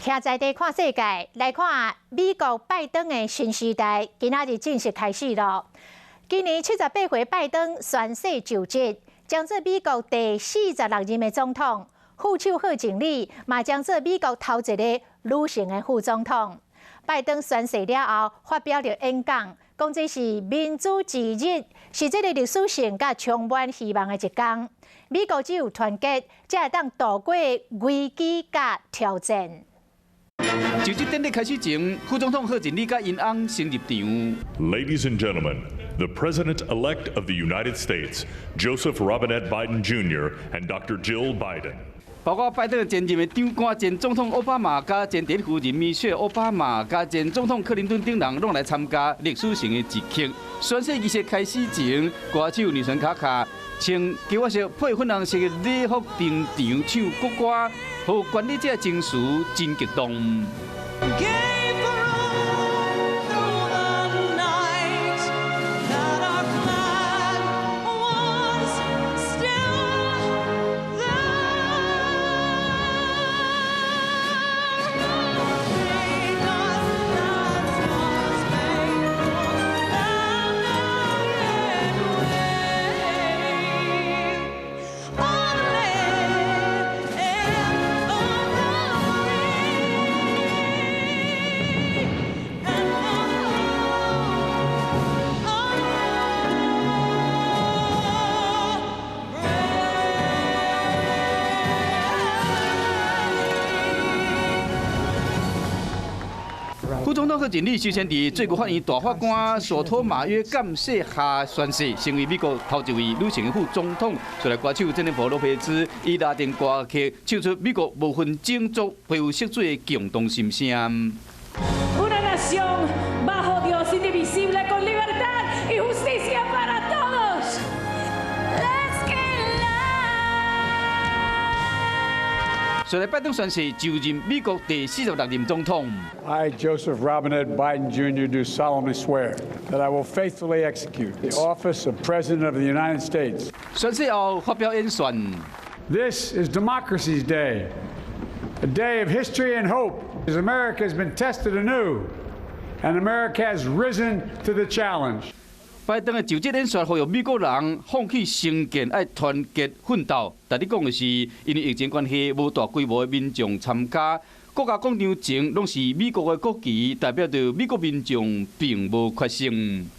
徛在地看世界，来看美国拜登的新时代，今仔日正式开始咯。今年78岁拜登宣誓就职，将做美国第46任的总统。副手贺锦丽嘛将做美国头一个女性的副总统。拜登宣誓了后，发表了演讲，讲这是民主之日，是这个历史性甲充满希望的一天。美国只有团结，才会当度过危机甲挑战。 就职典礼开始前，副总统贺锦丽甲因翁先入场。Ladies and gentlemen, the President-elect of the United States, Joseph Robinette Biden Jr. and Dr. Jill Biden. 包括拜登前任的长官、前总统奥巴马、加前第一夫人米雪奥巴马、加前总统克林顿等人，拢来参加历史性的一刻。宣誓仪式开始前，歌手女神卡卡穿金发色配粉红色的礼服登场唱国歌，和管理者情绪真激动。 副总统贺锦丽首先伫最高法院大法官索托马约监誓下宣誓，成为美国头一位女性的副总统。再来歌手珍妮佛罗佩兹以拉丁歌曲唱出美国无分种族、皮肤色水的共同心声。 随来拜登宣誓就任美国第46任总统。I, Joseph Robinette Biden Jr., do solemnly swear that I will faithfully execute the office of President of the United States. 宣誓后发表演说。This is Democracy's Day, a day of history and hope, as America has been tested anew, and America has risen to the challenge. 拜登的就职演说呼吁美国人放弃成见，爱团结奋斗。但你讲的是，因为疫情关系，无大规模的民众参加。国家广场前拢是美国的国旗，代表着美国民众并无决心。